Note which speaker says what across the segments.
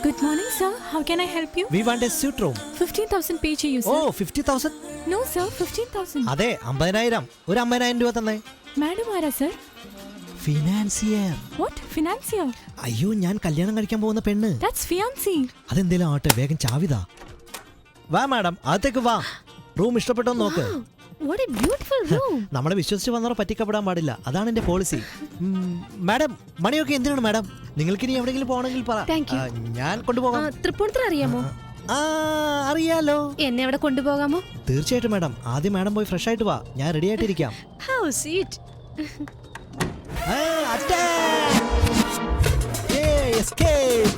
Speaker 1: Good morning, sir. How can I help you?
Speaker 2: We want a suite room.
Speaker 1: 15,000 pay to you, sir.
Speaker 2: Oh, 50,000?
Speaker 1: No, sir. 15,000.
Speaker 2: അതെ 50,000. ഒരു 50,000 രൂപ തന്നെ.
Speaker 1: Madam ആരാ, sir?
Speaker 2: Financier.
Speaker 1: What? Financier?
Speaker 2: അയ്യോ, ഞാൻ കല്യാണം കഴിക്കാൻ പോകുന്ന പെണ്ണ്.
Speaker 1: That's fiancé.
Speaker 2: അതെന്തേലും ആട്ടെ, വേഗം ചാവിതാ. വാ മാഡം, അകത്തേക്ക് വാ. റൂം ഇഷ്ടപ്പെട്ടോ നോക്ക്.
Speaker 1: What a beautiful room.
Speaker 2: നമ്മളെ വിശ്വസിച്ച് വന്നവരെ പറ്റിക്കപ്പെടാൻ പാടില്ല, അതാണ് എന്റെ പോളിസി. മാഡം, മണിയൊക്കെ എന്തിനാണ് മാഡം? നിങ്ങൾക്ക് ഇനി എവിടെയെങ്കിലും പോകണമെങ്കിൽ പറ, ഞാൻ കൊണ്ടുപോകാം.
Speaker 1: തൃപ്പൂണിത്തുറ അറിയാമോ?
Speaker 2: അറിയാലോ.
Speaker 1: എന്നെ അവിടെ കൊണ്ടുപോകാമോ?
Speaker 2: തീർച്ചയായിട്ടും മാഡം. ആദ്യം മാഡം പോയി ഫ്രഷ് ആയിട്ട് വാ, ഞാൻ റെഡി ആയിട്ടിരിക്കാം.
Speaker 1: How sweet.
Speaker 2: Escape.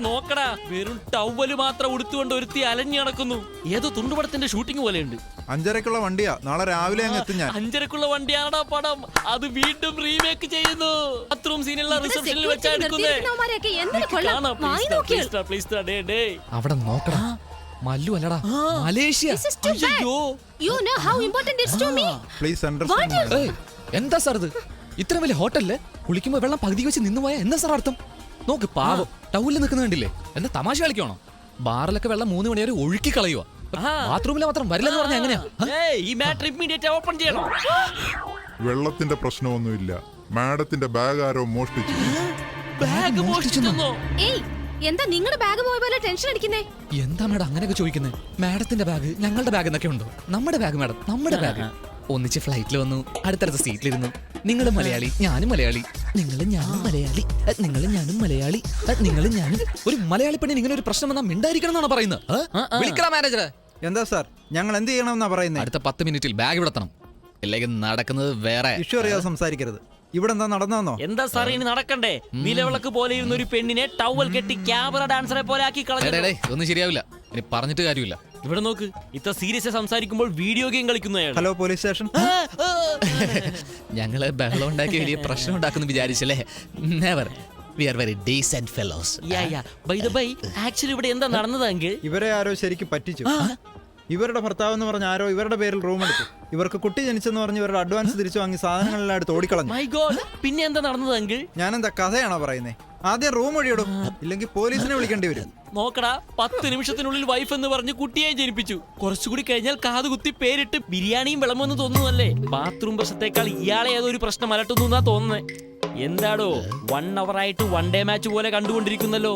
Speaker 3: നോക്കടാ, വെറും ടവല് മാത്രം ഉടുത്തുകൊണ്ട് ഒരുത്തി അലഞ്ഞു നടക്കുന്നു. ഏതോ തുണ്ടുപടത്തിന്റെ ഷൂട്ടിംഗ് പോലെയുണ്ട്.
Speaker 4: 5:30ക്കുള്ള വണ്ടിയാ, നാളെ രാവിലെ അങ്ങ് എത്തും ഞാൻ.
Speaker 3: 5:30ക്കുള്ള വണ്ടിയാണടാ പടം. അത് വീണ്ടും റീമേക്ക് ചെയ്യുന്നു. ബാത്റൂം സീനുള്ള റിസപ്ഷനിൽ വെച്ചാ എടുക്കുന്നേ.
Speaker 5: അവിടെ നോക്കടാ, മല്ലു അല്ലടാ, മലേഷ്യ. എന്താ സാർ ഇത്? ഇത്ര വലിയ ഹോട്ടലില് കുളിക്കുമ്പോ വെള്ളം പകുതി വെച്ച് നിന്ന് പോയാ എന്താ സാർ അർത്ഥം? നോക്ക്, പാവം ടൗലിൽ നിൽക്കുന്ന കണ്ടില്ലേ? എന്താ തമാശ കളിക്കണോ? ബാറിലൊക്കെ വെള്ളം 3 മണി വരെ ഒഴുക്കി കളയുക. ബാത്റൂമിൽ മാത്രം വരില്ലെന്ന് പറഞ്ഞാ എങ്ങനെയാ?
Speaker 4: വെള്ളത്തിന്റെ പ്രശ്നമൊന്നുമില്ല, മാഡത്തിന്റെ ബാഗ് ആരോ മോഷ്ടിച്ചു.
Speaker 1: എന്താ നിങ്ങളുടെ ബാഗ് പോയ പോലെ ടെൻഷൻ അടിക്കുന്നേ?
Speaker 5: എന്താ മാഡം അങ്ങനെയൊക്കെ ചോദിക്കുന്നത്? മാഡത്തിന്റെ ബാഗ് ഞങ്ങളുടെ ബാഗ് എന്നൊക്കെ ഉണ്ടോ? നമ്മുടെ ബാഗ് മാഡം, നമ്മുടെ ബാഗ്. ഒന്നിച്ച് ഫ്ലൈറ്റിൽ വന്നു, അടുത്തടുത്ത സീറ്റിലിരുന്നു. നിങ്ങളും മലയാളി, ഞാനും മലയാളി. നിങ്ങളും ഞാനും മലയാളി, നിങ്ങളും ഞാനും മലയാളി, നിങ്ങളും ഞാനും. ഒരു മലയാളി പെണ്ണിന് ഇങ്ങനെ ഒരു പ്രശ്നം വന്നാൽ മിണ്ടായിരിക്കണം എന്നാണ് പറയുന്നത്. വിളിക്കടാ മാനേജറെ.
Speaker 4: എന്താ സാർ, ഞങ്ങൾ എന്ത് ചെയ്യണമെന്നാ പറയുന്നത്?
Speaker 5: അടുത്ത 10 മിനിറ്റിൽ ബാഗ് വിടത്തണം, ഇല്ലെങ്കിൽ നടക്കുന്നത് വേറെ.
Speaker 4: ഇഷ്യൂ അറിയാതെ സംസാരിക്കരുത്. ഇവിടെ എന്താ നടന്നോ?
Speaker 3: എന്താ സാർ ഇനി നടക്കണ്ടേ? നിലവിളക്ക് പോലെ ഇരുന്ന ഒരു പെണ്ണിനെ ടവൽ കെട്ടി ക്യാമറ ഡാൻസറെ പോലെ ആക്കി കളഞ്ഞു.
Speaker 5: ഒന്നും ശരിയാവില്ല, ഇനി പറഞ്ഞിട്ട് കാര്യമില്ല.
Speaker 3: ഇവിടെ നോക്ക്, ഇത്ര സീരിയസ് സംസാരിക്കുമ്പോൾ വീഡിയോ ഗെയിം കളിക്കുന്നയാൾ.
Speaker 4: Hello police station.
Speaker 5: ഞങ്ങള് ബഹളം ഉണ്ടാക്കി വലിയ പ്രശ്നം ഉണ്ടാക്കുന്നു വിചാരിച്ചല്ലേ? Never. We are very decent fellows.
Speaker 3: By the way, actually ഇവിടെ എന്താ നടന്നതെങ്കിൽ
Speaker 4: ഇവരെ ആരോ ശരിക്കും പറ്റിച്ചു. ഇവരുടെ ഭർത്താവ് എന്ന് പറഞ്ഞ ആരോ ഇവരുടെ പേരിൽ റൂം എടുത്തു. ഇവർക്ക് കുട്ടി ജനിച്ചെന്ന് പറഞ്ഞ് ഇവരുടെ അഡ്വാൻസ് തിരിച്ചു വാങ്ങി സാധനങ്ങളെല്ലാം എടുത്ത് ഓടിക്കളഞ്ഞു.
Speaker 3: My God, പിന്നെ എന്താ നടന്നതെങ്കിൽ?
Speaker 4: ഞാനെന്താ കഥയാണോ പറയുന്നേ? ആദ്യം റൂം ഒഴിയിടും, ഇല്ലെങ്കിൽ പോലീസിനെ വിളിക്കേണ്ടി വരും.
Speaker 3: നോക്കടാ, 10 നിമിഷത്തിനുള്ളിൽ വൈഫ് എന്ന് പറഞ്ഞ് കുട്ടിയെ ജനിപ്പിച്ചു. കുറച്ചുകൂടി കഴിഞ്ഞാൽ കാതുകുത്തി പേരിട്ട് ബിരിയാണിയും വിളമ്പെന്ന് തോന്നുന്നല്ലേ? ബാത്റൂം പ്രശ്നത്തെക്കാൾ ഇയാളെ ഏതോ ഒരു പ്രശ്നം അലട്ടുന്നു എന്നാ തോന്നുന്നേ. എന്താടോ 1 hour ആയിട്ട് 1 day മാച്ച് പോലെ കണ്ടുകൊണ്ടിരിക്കുന്നല്ലോ.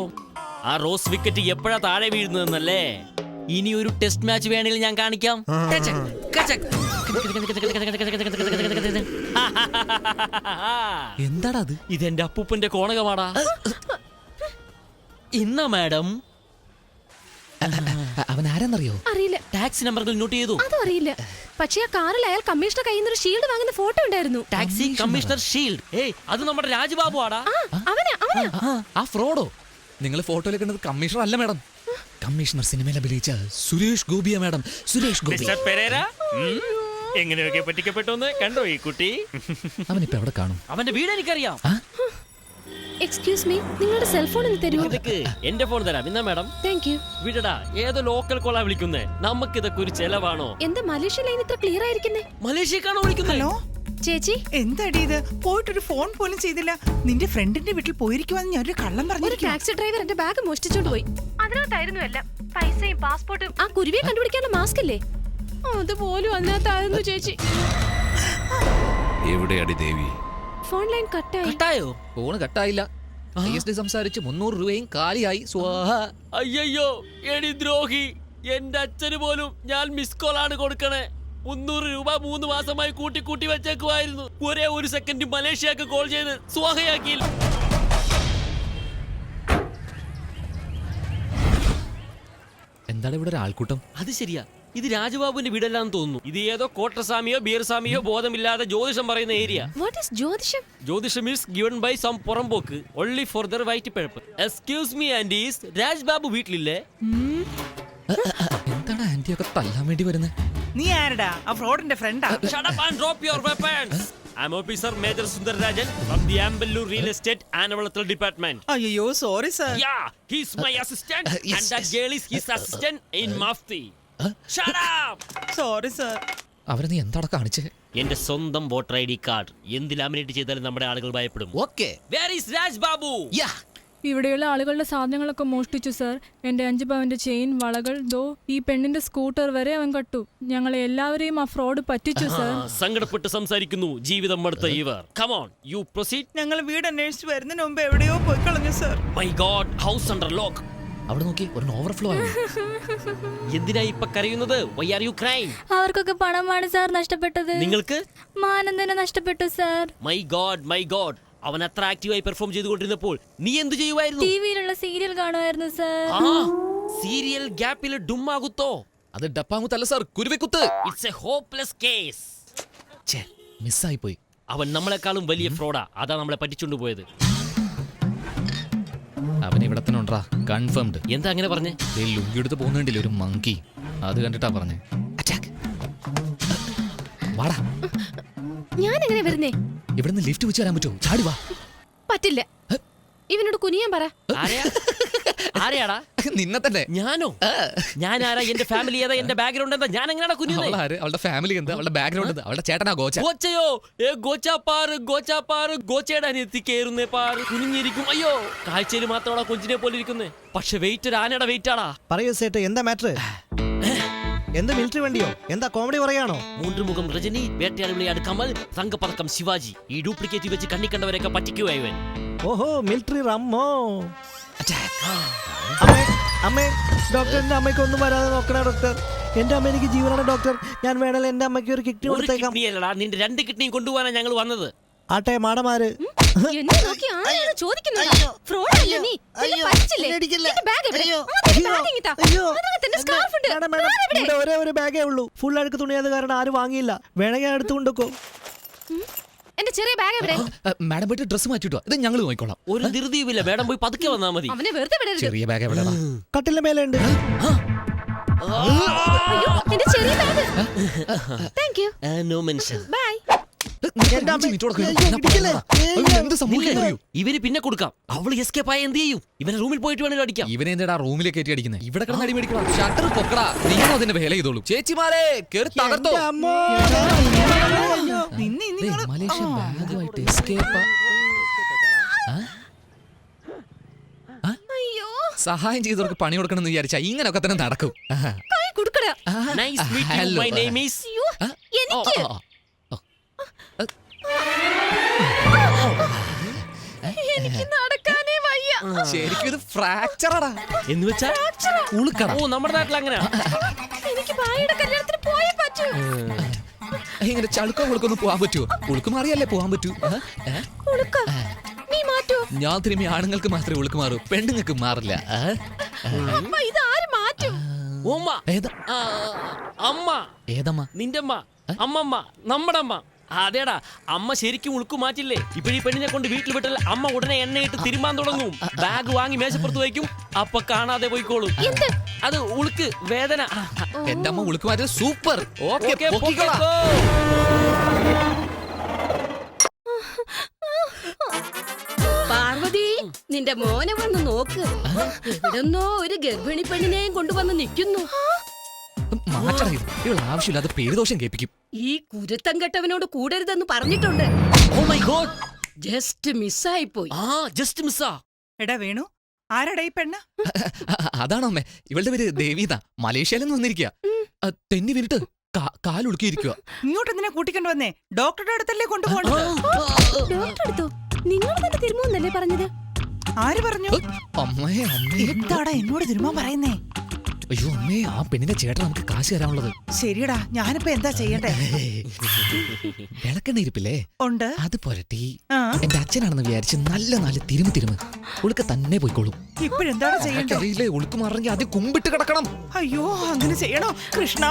Speaker 3: ആ റോസ് വിക്കറ്റ് എപ്പോഴാ താഴെ വീഴുന്നതെന്നല്ലേ? ഇനി ഒരു ടെസ്റ്റ് മാച്ച് വേണമെങ്കിൽ ഞാൻ കാണിക്കാം.
Speaker 5: എന്താടാ അത്?
Speaker 3: ഇതെന്റെ അപ്പൂപ്പന്റെ കോണകമാടാ. ഇന്ന മാഡം.
Speaker 5: അവൻ ആരെന്നറിയോ?
Speaker 1: അറിയില്ല.
Speaker 3: ടാക്സി നമ്പറുകൾ നോട്ട് ചെയ്തു?
Speaker 1: അതും അറിയില്ല. പക്ഷേ ആ കാറിൽ അയാൾ കമ്മീഷണർ കയ്യിൽ നിന്ന് ഒരു ഷീൽഡ് വാങ്ങുന്ന ഫോട്ടോ ഉണ്ടായിരുന്നു.
Speaker 3: Taxi commissioner shield. അത് നമ്മുടെ രാജ്ബാബു ആടാ.
Speaker 5: ആ ഫ്രോഡോ? നിങ്ങൾ ഫോട്ടോയിൽ കണ്ടത് കമ്മീഷണർ അല്ല മാഡം, കമ്മീഷണർ സിനിമയിൽ അഭിനയിച്ച സുരേഷ് ഗോപിയ മാഡം. സുരേഷ് ഗോപി.
Speaker 3: എങ്ങനെയൊക്കെ പറ്റിക്കപ്പെട്ടോന്ന് കണ്ടോ ഈ കുട്ടി?
Speaker 5: അവനിപ്പോ എവിടെ കാണും?
Speaker 3: അവന്റെ വീട് എനിക്കറിയാം.
Speaker 1: എക്സ്ക്യൂസ് മീ, നിങ്ങളുടെ സെൽഫോൺ ഒന്ന് തരുമോ?
Speaker 3: എന്റെ ഫോൺ തരാം. ഇന്നാ മാഡം.
Speaker 1: Thank you.
Speaker 3: വിടടാ, ഏതോ ലോക്കൽ കോളാ വിളിക്കുന്നേ. നമുക്കിതൊക്കെ ഒരു ചെലവാണോ?
Speaker 1: എന്താ മലേഷ്യ ലൈൻ ഇത്ര ക്ലിയർ ആയിരിക്കുന്നേ?
Speaker 3: മലേഷ്യക്കാണോ വിളിക്കുന്നത്?
Speaker 1: ചേച്ചി,
Speaker 6: എന്താടി ഇത്? പോയിട്ടൊരു ഫോൺ പോലും ചെയ്തില്ല. നിന്റെ ഫ്രണ്ടിന്റെ വീട്ടിൽ പോയിരിക്കുവാന്ന് ഞാൻ ഒരു കള്ളം പറഞ്ഞു.
Speaker 1: ഒരു ടാക്സി ഡ്രൈവർ എന്റെ ബാഗ് മോഷ്ടിച്ചോണ്ട് പോയി. അതിനകത്തായിരുന്നു എല്ലാം, പൈസയും പാസ്പോർട്ടും ആ കുരുവിയെ കണ്ടുപിടിക്കാനുള്ള മാസ്ക് ഇല്ലേ, അതുപോലും അതിനകത്തായിരുന്നു ചേച്ചി.
Speaker 7: എവിടെയാടി ദേവി?
Speaker 1: ഫോൺ ലൈൻ കട്ടായോ?
Speaker 5: ഫോണ് കട്ടായില്ല. സംസാരിച്ച് 300 രൂപയും കാലിയായി.
Speaker 3: അയ്യോ എടി ദ്രോഹി, എന്റെ അച്ഛന് പോലും ഞാൻ മിസ് കോൾ ആണ് കൊടുക്കണേ. 300 രൂപ 3 മാസമായി കൂട്ടി വെച്ചേക്കുമായിരുന്നു. ഒരേ ഒരു സെക്കൻഡ് മലേഷ്യക്ക് കോൾ ചെയ്ത് സ്വാഹയാക്കിയില്ല.
Speaker 5: എന്താണ് ഇവിടെ ഒരു ആൾക്കൂട്ടം?
Speaker 3: അത് ശരിയാ, ഇത് രാജബാബുവിന്റെ വീടല്ലാന്ന് തോന്നുന്നു. ഇത് ഏതോ കോട്ടസ്വാമിയോ ബീർസ്വാമിയോ ബോധമില്ലാതെ ജ്യോതിഷം പറയുന്ന ഏരിയ. ജ്യോതിഷം is given by some പുറമ്പോക്ക് only for their right purpose. Excuse me aunties, Rajbabu വീട്ടിലില്ലേ?
Speaker 5: എന്താണ് ആന്റിയൊക്കെ തല്ലാൻ വേണ്ടി വരുന്നത്?
Speaker 6: നീ ആരടാ? ആ ഫ്രോഡിന്റെ ഫ്രണ്ടാ.
Speaker 3: Shut up and drop your weapons. I'm Officer Major Sundararajan from the Ambellur Real Estate and Avalatral Department.
Speaker 6: അയ്യോ sorry sir.
Speaker 3: Yeah, he's my assistant and that girl is his assistant in Mafti. Shut up!
Speaker 6: Sorry sir.
Speaker 5: അവരെ നീ എന്താടാ കാണിച്ചേ?
Speaker 3: എന്റെ സ്വന്തം voter I D card എന്ത് laminate ചെയ്താലും നമ്മുടെ ആളുകൾ ഭയപ്പെടും.
Speaker 5: Okay.
Speaker 3: Where is Raj Babu?
Speaker 7: ഇവിടെയുള്ള ആളുകളുടെ സാധനങ്ങളൊക്കെ മോഷ്ടിച്ചു സർ. എന്റെ 5 പവന്റെ ചെയിൻ, വളകൾ, ദോ ഈ പെണ്ണിന്റെ സ്കൂട്ടർ വരെ അവൻ കട്ടു. ഞങ്ങളെ എല്ലാവരെയും ആ ഫ്രോഡ് പറ്റിച്ചു സർ.
Speaker 3: സങ്കടപ്പെട്ട് സംസാരിക്കുന്നു ജീവിതം മടുത്ത ഇവർ. Come on, you proceed.
Speaker 6: ഞങ്ങൾ വീട് അന്വേഷിച്ച് വരുന്നതിന് മുമ്പ് എവിടെയോ പോയി കളഞ്ഞു sir.
Speaker 3: My God, house under lock.
Speaker 5: അവിടെ നോക്കി ഒരു ഓവർഫ്ലോ ആയി.
Speaker 3: എന്തിനാ ഇപ്പൊ കരയുന്നത്? Why are you crying?
Speaker 8: അവർക്കൊക്കെ പണമാണ് സാർ നഷ്ടപ്പെട്ടത്.
Speaker 3: നിങ്ങൾക്ക്?
Speaker 8: മാനം തന്നെ നഷ്ടപ്പെട്ടു സാർ.
Speaker 3: My God. അവൻ അത്ര ആക്റ്റീവായി പെർഫോം ചെയ്തുകൊണ്ടിരുന്നപ്പോൾ നീ എന്ത് ചെയ്യുമായിരുന്നു?
Speaker 8: ടിവിയിലുള്ള സീരിയൽ കാണുമായിരുന്നു സാർ.
Speaker 3: സീരിയൽ ഗ്യാപ്പിൽ ഡുമ്മാകുത്തോ?
Speaker 5: അത് ഡപ്പാങ്കുത്തല്ല സാർ, കുരുവിക്കുത്ത്.
Speaker 3: It's a hopeless case.
Speaker 5: ഛേ, മിസ്സായി പോയി.
Speaker 3: അവൻ നമ്മളെക്കാളും വലിയ ഫ്രോഡാ. അതാ നമ്മളെ പറ്റിച്ചുകൊണ്ട് പോയത്.
Speaker 5: അവൻ ഇവിടെ തന്നെ ഉണ്ടാ, കൺഫേംഡ്.
Speaker 3: എന്താ അങ്ങനെ പറഞ്ഞേ?
Speaker 5: ലുങ്കി എടുത്ത് പോകുന്നുണ്ടില്ല ഒരു മങ്കി, അത് കണ്ടിട്ടാ പറഞ്ഞേ. അറ്റാക്ക്. വാടാ,
Speaker 1: ഞാൻ എങ്ങനെ വരുന്നേ?
Speaker 5: ഇവിടുന്ന് ലിഫ്റ്റ് വെച്ച് വരാൻ പറ്റുമോ? ചാടി വാ.
Speaker 1: പറ്റില്ല. ഇവനോട് കുനിയാൻ പറ.
Speaker 3: ആരെയാടാ?
Speaker 5: നിന്നെ തന്നെ.
Speaker 3: ഞാനോ? ഞാനാരാ? എന്റെ ഫാമിലി ഏതാ? എന്റെ ബാക്ക്ഗ്രൗണ്ട് എന്താ? ഞാൻ എങ്ങനെയാ കുനിയുന്നത്?
Speaker 5: അവളുടെ ഫാമിലി എന്താ? അവളുടെ ബാക്ക്ഗ്രൗണ്ട് എന്താ? അവളുടെ ചേട്ടനാ ഗോച്ച.
Speaker 3: ഗോച്ചയോ? ഗോച്ചാപ്പാറ് ഗോച്ചയുടെ അനിയത്തി കേറുന്നേ പാറ്. കുനിഞ്ഞിരിക്കും. അയ്യോ, കാഴ്ചയിൽ മാത്രമാണോ കൊഞ്ചിനെ പോലെ ഇരിക്കുന്നേ? പക്ഷെ വെയിറ്റ് ഒരു ആനയുടെ വെയിറ്റ് ആടാ.
Speaker 2: പറയൂ സേട്ട്, എന്താ മാറ്റർ? എന്താ മിലിറ്ററി വണ്ടിയോ? എന്താ കോമഡി പറയാണോ?
Speaker 3: 3 മുഖം രജനി, വേട്ടയാടി വിളയാട് കമൽ, തങ്കപ്പതക്കം ശിവാജി. ഈ ഡ്യൂപ്ലിക്കേറ്റ് വെച്ച് കണ്ണിക്കണ്ടവരെയൊക്കെ പറ്റിക്കുവായി ഇവൻ.
Speaker 2: ഓഹോ, മിലിറ്ററി റമ്മോ. അമ്മേ, ഡോക്ടറിന്റെ അമ്മയ്ക്ക് ഒന്നും വരാതെ നോക്കണ ഡോക്ടർ. എന്റെ അമ്മ എനിക്ക് ജീവനാണ് ഡോക്ടർ. ഞാൻ വേണമല്ലോ എന്റെ അമ്മയ്ക്ക് ഒരു കിഡ്നി കൊടുത്തേക്കാം.
Speaker 3: കിഡ്നിയല്ലടാ, നിന്റെ 2 കിഡ്നിയും കൊണ്ടുപോകാനാ ഞങ്ങൾ വന്നത്.
Speaker 2: ആട്ടെ മാടമാര്.
Speaker 1: എന്നെ നോക്കി ആരാണ് ചോദിക്കുന്നത്? ഫ്രോഡല്ലേ നീ? നിന്നെ പറ്റിച്ചില്ലേ? നിന്റെ ബാഗ് എവിടെ? ആദ്യം ബാഗ് ഇങ്ങ് താ. അതിനകത്ത് എന്റെ സ്കാർഫ് ഉണ്ട്.
Speaker 2: ഇവിടെ ഒരേ ഒരു ബാഗേ ഉള്ളൂ. ഫുൾ അഴുക്ക് തുണിയത് കാരണം ആരും വാങ്ങിയില്ല. വേണമെങ്കിൽ എടുത്തു കൊണ്ടുക്കോ.
Speaker 1: എന്റെ ചെറിയ ബാഗ് എവിടെ?
Speaker 5: മാഡം പോയിട്ട് ഡ്രസ് മാറ്റിട്ടോ, ഇത് ഞങ്ങൾ നോക്കിക്കോളാം.
Speaker 3: ഒരു ധൃതിയുമില്ല, മേഡം പോയി പതുക്കെ വന്നാ മതി.
Speaker 1: അവനെ വെറുതെ വിടരുത്.
Speaker 5: ചെറിയ ബാഗ് എവിടെയാ?
Speaker 2: കട്ടിലിന്റെ മേലെ ഉണ്ട്.
Speaker 1: അയ്യോ, എന്റെ ചെറിയ bag. Thank you.
Speaker 3: No mention.
Speaker 1: Bye.
Speaker 3: ഇവര് പിന്നെ കൊടുക്കാം. അവള് എസ്കേപ്പ് ആയ എന്ത് ചെയ്യും? ഇവനെ റൂമിൽ പോയിട്ട് വേണേലും അടിക്കാം.
Speaker 5: ഇവനെ എന്താ റൂമിലേക്ക് കയറ്റി അടിക്കുന്നത്? ഇവിടെ കിടന്ന് അടി മേടിക്കണം. ഷട്ടർ പൊക്കടാ, നിങ്ങൾ അതിന്റെ വേല ചെയ്തോളൂ. ചേച്ചിമാരെ കേറി തകർത്തോ. Malaysia ബാഗുമായിട്ട് escape.
Speaker 1: അയ്യോ,
Speaker 3: സഹായം ചെയ്തവർക്ക് പണി കൊടുക്കണം എന്ന് വിചാരിച്ചാ ഇങ്ങനെയൊക്കെ തന്നെ നടക്കും.
Speaker 1: എനിക്ക് നടക്കാനേ വയ്യ.
Speaker 3: ശരിക്കും ഇത് ഫ്രാക്ചറാടാ. എന്ന് വെച്ചാ ഉളുക്കട. ഓ, നമ്മുടെ നാട്ടിൽ അങ്ങനെ.
Speaker 1: എനിക്ക് ഭായിയുടെ കല്യാണത്തിന് പോയേ പറ്റൂ.
Speaker 3: ഇങ്ങനെ ചളുക്കോ ഉളുക്കൊന്നും പോവാൻ പറ്റുമോ? ഉളുക്ക് മാറിയല്ലേ പോവാൻ പറ്റൂ.
Speaker 1: നീ മാറ്റൂ.
Speaker 3: ഞാൻ തിരുമ്പി ആണുങ്ങൾക്ക് മാത്രമേ ഉളുക്ക് മാറൂ, പെണ്ണുങ്ങൾക്ക് മാറില്ല.
Speaker 1: ഇതാര് മാറ്റും?
Speaker 3: ഓമ്മ. അമ്മ. ഏതമ്മ? നിന്റെ അമ്മ. അമ്മമ്മ. നമ്മുടെ അമ്മ. അതേടാ, അമ്മ ശരിക്കും ഉളുക്ക് മാറ്റില്ലേ? ഇപ്പഴീ പെണ്ണിനെ കൊണ്ട് വീട്ടിൽ വിട്ടാൽ അമ്മ ഉടനെ എണ്ണയിട്ട് തിരുമ്പാൻ തുടങ്ങും. ബാഗ് വാങ്ങി മേശപ്പുറത്ത് വയ്ക്കും. അപ്പൊ കാണാതെ പോയിക്കോളും. അത് ഉളുക്ക് വേദന. എന്റെ അമ്മ ഉളുക്ക് മാറ്റിയത് സൂപ്പർ.
Speaker 1: പാർവതി, നിന്റെ മോനെ വന്ന് നോക്ക്. ഇവിടെന്നോ ഒരു ഗർഭിണി പെണ്ണിനെയും കൊണ്ടുവന്ന് നിൽക്കുന്നു.
Speaker 3: ആവശ്യമില്ലാതെ പേരുദോഷം കേൾപ്പിക്കും.
Speaker 1: ഈ കുരുത്തം കെട്ടവനോട് കൂടരുതെന്ന് പറഞ്ഞിട്ടുണ്ട്.
Speaker 3: ഓ മൈ ഗോഡ്,
Speaker 1: ജസ്റ്റ് മിസ്സായി പോയി.
Speaker 3: ജസ്റ്റ് മിസ്സാ.
Speaker 6: എടാ വേണു, ആരടാ ഈ പെണ്ണ്?
Speaker 3: അതാണോ അമ്മേ? ഇവളുടെ പേര് ദേവീത. മലേഷ്യയിൽ നിന്ന് വന്നിരിക്കുക. തെന്നി വീണിട്ട് കാലുളുക്കിയിരിക്കുക.
Speaker 6: ഇങ്ങോട്ട് എന്തിനാ കൂട്ടിക്കൊണ്ട് വന്നേ? ഡോക്ടറുടെ അടുത്തല്ലേ കൊണ്ടുപോകണ്ടത്?
Speaker 1: ഡോക്ടർ എടുത്തോ? നിങ്ങൾ തന്നെ തിരുമോന്നല്ലേ പറഞ്ഞത്?
Speaker 6: ആര് പറഞ്ഞു?
Speaker 3: അമ്മേ, അമ്മേ,
Speaker 6: എന്താടാ എന്നോട് തിരുമാൻ പറയുന്നേ?
Speaker 3: അയ്യോ അമ്മേ, ആ പെണ്ണിന്റെ ചേട്ടൻ നമുക്ക് കാശ് തരാനുള്ളത്.
Speaker 6: ശരിയടാ, ഞാനിപ്പോ എന്താ ചെയ്യട്ടെ?
Speaker 3: വിളക്കെണ്ണ ഇരിപ്പില്ലേ,
Speaker 6: ഉണ്ട്.
Speaker 3: അത് പുരട്ടി എന്റെ അച്ഛനാണെന്ന് വിചാരിച്ച് നല്ല തിരുമ് ഉളുക്ക തന്നെ പോയിക്കോളും.
Speaker 6: ഇപ്പോഴെന്താണ് ചെയ്യണ്ടേ?
Speaker 3: അറിയില്ലേ, ഉളുക്ക് മാറണമെങ്കിൽ ആദ്യം കുമ്പിട്ട് കിടക്കണം.
Speaker 6: അയ്യോ, അങ്ങനെ ചെയ്യണോ കൃഷ്ണ?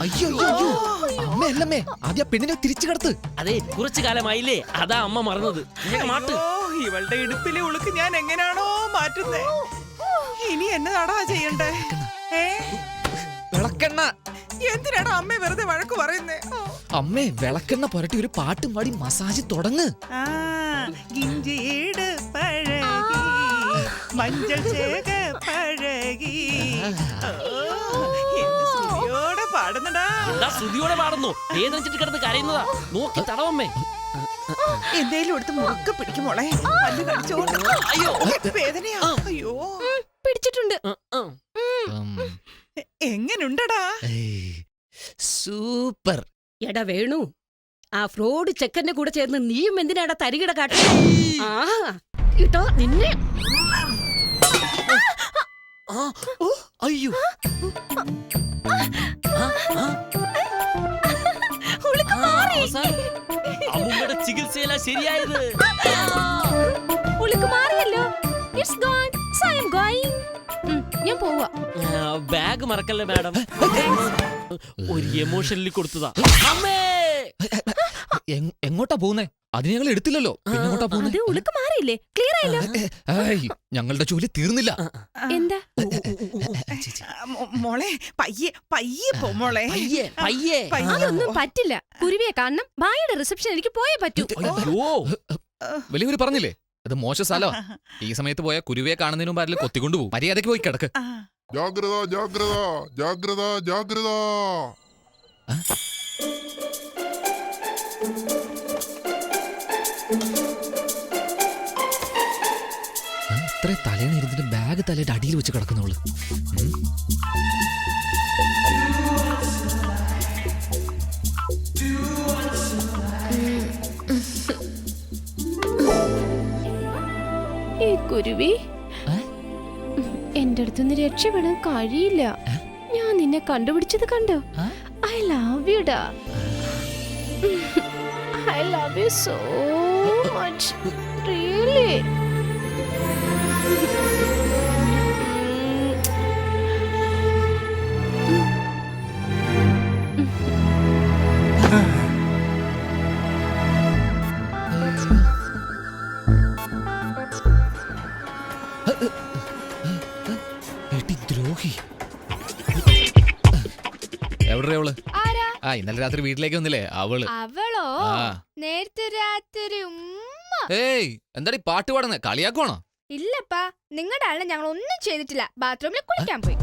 Speaker 3: അയ്യോ അമ്മേ, അല്ലമ്മേ, ആദ്യം പെണ്ണിനെ തിരിച്ചു കിടത്ത്. അതെ, കുറച്ചു കാലമായില്ലേ, അതാ അമ്മ മറന്നത്.
Speaker 6: ഇവളുടെ ഇടുപ്പിലെ ഉളുക്ക് ഞാൻ എങ്ങനെയാണോ മാറ്റുന്നേ? ഇനി എന്നതാടാ ചെയ്യണ്ടേ?
Speaker 3: വിളക്കെണ്ണ.
Speaker 6: എന്തിനാടാ അമ്മ വെറുതെ വഴക്ക് പറയുന്നേ?
Speaker 3: അമ്മേ, വിളക്കെണ്ണ പുരട്ടി ഒരു പാട്ടും പാടി മസാജ് തുടങ്ങ്.
Speaker 6: ഇഞ്ചിയുടെ പഴകി, മഞ്ഞൾ ചേക പഴകി.
Speaker 3: എന്താ ശ്രുതിയോടെ പാടുന്നു? വേദനിച്ചിട്ട് കിടന്ന് കരയുന്നതാ. നോക്കി തടവമ്മേ.
Speaker 6: എന്തേലും എടുത്ത് മുറുക്കെ പിടിക്കുമോളെ. പല്ല് കടിച്ചോണ്ട്.
Speaker 3: അയ്യോ.
Speaker 6: വേദനയാ. അയ്യോ.
Speaker 1: പിടിച്ചിട്ടുണ്ട്.
Speaker 6: എങ്ങനുണ്ടടാ?
Speaker 5: സൂപ്പർ.
Speaker 9: എടാ വേണു, ആ ഫ്രോഡ് ചെക്കന്റെ കൂടെ ചേർന്ന് നീയും എന്തിനാടാ തരികിട കാട്ടേ? ആ ഇട്ടോ നിന്നെ.
Speaker 3: അയ്യോ. അമ്മൂമ്മയുടെ ചികിത്സയല്ല ശരിയായത്.
Speaker 1: ഉളുക്ക് മാറിയല്ലോ. It's gone. So I am going. ഞാൻ പോവാ.
Speaker 3: ബാഗ് മറക്കല്ലേ മാഡം. ഒരു എമോഷനിൽ കൊടുത്തതാ. അമ്മേ.
Speaker 5: എങ്ങോട്ടാ പോകുന്നേ? അതിന് ഞങ്ങൾ എടുത്തില്ലല്ലോ. പിന്നെ എങ്ങോട്ടാ പോകുന്നേ?
Speaker 1: അത് ഉളുക്ക് മാറിയില്ലേ? ക്ലിയർ ആയല്ലോ.
Speaker 5: ഞങ്ങളുടെ ജോലി തീർന്നില്ല.
Speaker 1: എന്താ?
Speaker 6: മോളെ പയ്യെ പയ്യെ പോ മോളെ.
Speaker 3: പയ്യേ.
Speaker 1: അതൊന്നും പറ്റില്ല. കുരുവിയെ കാണണം. ഭായിയുടെ റിസപ്ഷൻ എനിക്ക് പോയേ പറ്റൂ.
Speaker 3: അയ്യോ.
Speaker 5: വലിയവര് പറഞ്ഞില്ലേ അത് മോശ സ്ഥലോ. ഈ സമയത്ത് പോയ കുരുവിയെ കാണുന്നതിന് മുമ്പ് ആരെങ്കിലും കൊത്തിക്കൊണ്ടുപോകും. മര്യാദക്ക് പോയി കിടക്ക്.
Speaker 10: ജാഗ്രത ജാഗ്രത ജാഗ്രത ജാഗ്രത.
Speaker 5: ഇത്ര തലേന്ന് ഇരുന്നിട്ട് ബാഗ് തലയുടെ അടിയിൽ വെച്ച് കിടക്കുന്നവള്.
Speaker 1: ഈ കുരുവി എന്റെ അടുത്തുനിന്ന് രക്ഷപ്പെടാൻ കഴിയില്ല. ഞാൻ നിന്നെ കണ്ടുപിടിച്ചത് കണ്ടോ? ഐ ലവ് യു ഡാ. I love you so much. Really.
Speaker 5: ദ്രോഹി. എവിടെ അവള്? ആ ഇന്നലെ രാത്രി വീട്ടിലേക്ക് വന്നില്ലേ അവള്?
Speaker 8: അവളോ?
Speaker 5: ആ.
Speaker 8: നേരത്തെ രാത്രി
Speaker 5: ഏയ് എന്താടി പാട്ട് പാടുന്നേ? കളിയാക്കുവാണോ?
Speaker 8: ഇല്ലപ്പാ, നിങ്ങളുടെ ആളിനെ ഞങ്ങൾ ഒന്നും ചെയ്തിട്ടില്ല. ബാത്റൂമിൽ കുളിക്കാൻ പോയി.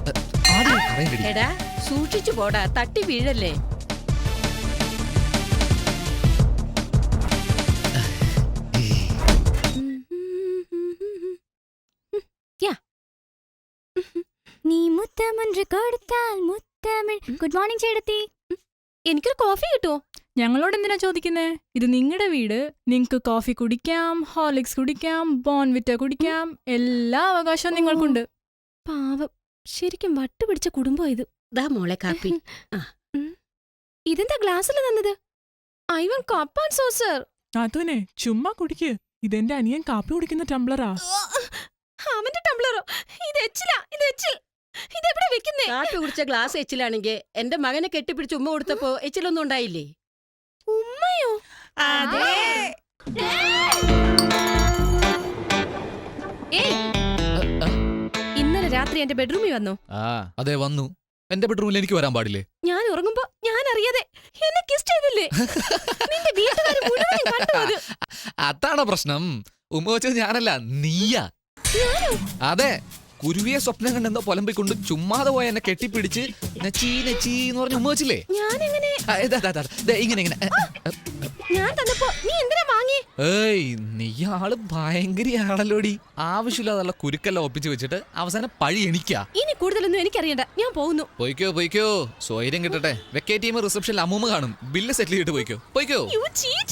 Speaker 9: എടാ സൂക്ഷിച്ചു പോടാ, തട്ടി വീഴല്ലേ.
Speaker 8: നീ മുത്തമൊன்று കൊടുത്താൽ മുത്തമിഴ്. ഗുഡ് മോർണിംഗ് ചേട്ടത്തി.
Speaker 1: എനിക്കൊരു കോഫി കിട്ടുമോ?
Speaker 7: ഞങ്ങളോട് എന്തിനാ ചോദിക്കുന്നേ? ഇത് നിങ്ങളുടെ വീട്. നിങ്ങക്ക് കോഫി കുടിക്കാം, ഹോർലിക്സ് കുടിക്കാം, ബോൺവിറ്റ കുടിക്കാം. എല്ലാ അവകാശവും നിങ്ങൾക്കുണ്ട്.
Speaker 1: പാവം, ശരിക്കും വട്ടുപിടിച്ച കുടുംബം ഇത്.
Speaker 9: ദാ മോളെ കാപ്പി.
Speaker 1: ഇതെന്താ ഗ്ലാസ്സിൽ തന്നത്? I want cup and saucer.
Speaker 6: അതുനെ ചുമ്മാ കുടിക്ക്. ഇതെന്റെ അനിയൻ കാപ്പി കുടിക്കുന്ന ടംബ്ലറാ.
Speaker 1: അവന്റെ ടംബ്ലറോ? ഇത് എച്ചിലാ. ഇത് എച്ചിൽ. ഇതെവിടെ വെക്കുന്നേ?
Speaker 9: കാപ്പി കുടിച്ച ഗ്ലാസ് എച്ചിലാണെങ്കിൽ എന്റെ മകനെ കെട്ടിപ്പിടിച്ച് ഉമ്മ കൊടുത്തപ്പോ എച്ചിലൊന്നും ഉണ്ടായില്ലേ?
Speaker 1: ഉമ്മയോ?
Speaker 6: അതെ.
Speaker 1: ഇന്നലെ രാത്രി എന്റെ ബെഡ്റൂമിൽ വന്നോ?
Speaker 5: അതെ വന്നു. എന്റെ ബെഡ്റൂമിൽ എനിക്ക് വരാൻ പാടില്ലേ?
Speaker 1: ഞാൻ ഉറങ്ങുമ്പോ ഞാൻ അറിയാതെ എന്നെ കിസ് ചെയ്തില്ലേ? നിന്റെ വീട്ടുകാർ മുഴുവനും കണ്ടു അത്.
Speaker 5: അതാണോ പ്രശ്നം? ഉമ്മ വെച്ചത് ഞാനല്ല, നീയാ. അതെ, കുരുവിയെ സ്വപ്നം കണ്ടെന്നോ പൊലമ്പിക്കൊണ്ട് ചുമ്മാതെ പോയ എന്നെ കെട്ടിപ്പിടിച്ച് നെച്ചി നെച്ചി എന്ന് പറഞ്ഞ് ഉമ്മ വെച്ചില്ലേ?
Speaker 1: ഞാനെങ്ങനെ?
Speaker 5: ഇങ്ങനെ ഇങ്ങനെ.
Speaker 1: ഞാൻ തന്നപ്പോ നീ എന്തിനാ വാങ്ങി?
Speaker 5: ഏയ് നീ ആള് ഭയങ്കരയാണല്ലോടി. ആവശ്യമില്ലാതുള്ള കുരുക്കെല്ലാം ഒപ്പിച്ച് വെച്ചിട്ട് അവസാനം പഴി എണിക്കാ.
Speaker 1: ഇനി കൂടുതലൊന്നും എനിക്കറിയണ്ട, ഞാൻ പോകുന്നു.
Speaker 5: പോയിക്കോ പോയിക്കോ, സ്വൈര്യം കിട്ടട്ടെ. വെക്കേറ്റ് ടീം റിസപ്ഷനിൽ അമ്മൂമ്മ കാണും. ബില്ല് സെറ്റിൽ ചെയ്തിട്ട് പോയിക്കോ പോയിക്കോ.
Speaker 1: You cheat.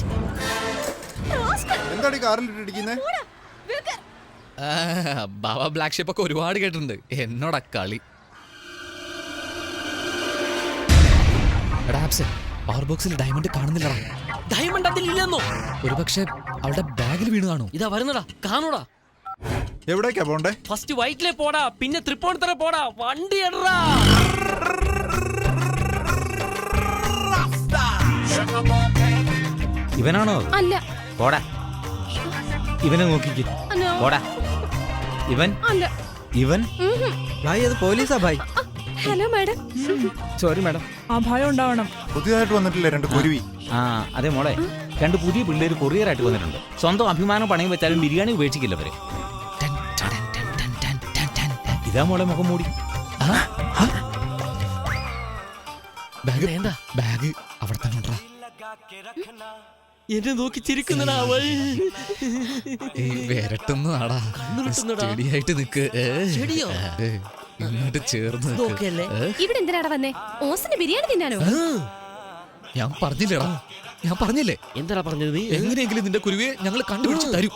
Speaker 10: എന്താടി കാറിലിട്ടിരിക്കുന്നേ?
Speaker 5: ബാബ ബ്ലാക്ക് ഷിപ്പ് ഒക്കെ ഒരുപാട് കേട്ടിട്ടുണ്ട്. എന്നോടാ കളി. പവർ ബോക്സിൽ ഡയമണ്ട് കാണുന്നില്ലടാ.
Speaker 3: ഡയമണ്ട് അതിലില്ലെന്നോ?
Speaker 5: ഒരു പക്ഷെ അവളുടെ ബാഗിൽ വീണ് കാണൂ.
Speaker 3: ഇതാ വരുന്നടാ, കാണൂടാ.
Speaker 10: എവിടേക്കാ പോണ്ടേ?
Speaker 3: ഫസ്റ്റ് വൈറ്റിലെ പോടാ, പിന്നെ തൃപ്പൂണിത്തറ പോടാ. വണ്ടി എടാ.
Speaker 11: ഇവനാണോ?
Speaker 1: അല്ല.
Speaker 11: പോടാ. ഇവനെ നോക്കിക്ക്. പോടാ. ഇവൻ
Speaker 1: അല്ല.
Speaker 11: ഇവൻ
Speaker 2: ഭായ് അത് പോലീസാ ഭായ്.
Speaker 1: Hello madam.
Speaker 11: Sorry madam.
Speaker 6: ആ ഭയം ഉണ്ടാവണം.
Speaker 10: പുതിയതായിട്ട് വന്നിട്ടില്ലേ രണ്ട് കുരുവി?
Speaker 11: ആ അതെ മോളെ, രണ്ട് പുതിയ പിള്ളേര് കൊറിയറായിട്ട് വന്നിട്ടുണ്ട്. സ്വന്തം അഭിമാനം പണയം വെച്ചാലും ബിരിയാണി ഉപേക്ഷിക്കില്ല അവര്. ഇതാ മോളെ മുഖം മൂടി.
Speaker 5: ബാഗ്
Speaker 3: എന്താ?
Speaker 5: ബാഗ് അവിടെ തന്നെ ഉണ്ടാ.
Speaker 3: എന്നെ നോക്കി ചിരിക്കുന്നടാ അവൾ.
Speaker 5: വരട്ടുന്നതാടാ.
Speaker 3: കണ്ണുരുട്ടുന്നതാ.
Speaker 5: സ്റ്റഡിയായിട്ട് നിക്ക്.
Speaker 3: ചെടിയോ?
Speaker 5: ഇങ്ങോട്ട് ചേർന്ന് നിക്ക്.
Speaker 3: നോക്കല്ലേ?
Speaker 1: ഇവിടെ എന്തിനാടാ വന്നേ? ഓസിന് ബിരിയാണി തിന്നാനോ?
Speaker 5: ഞാൻ പറഞ്ഞില്ലേടാ, ഞാൻ പറഞ്ഞില്ലേ
Speaker 3: എന്താടാ പറഞ്ഞത് നീ?
Speaker 5: എങ്ങനെയെങ്കിലും നിന്റെ കുരുവിയെ ഞങ്ങൾ കണ്ടുപിടിച്ച് തരും.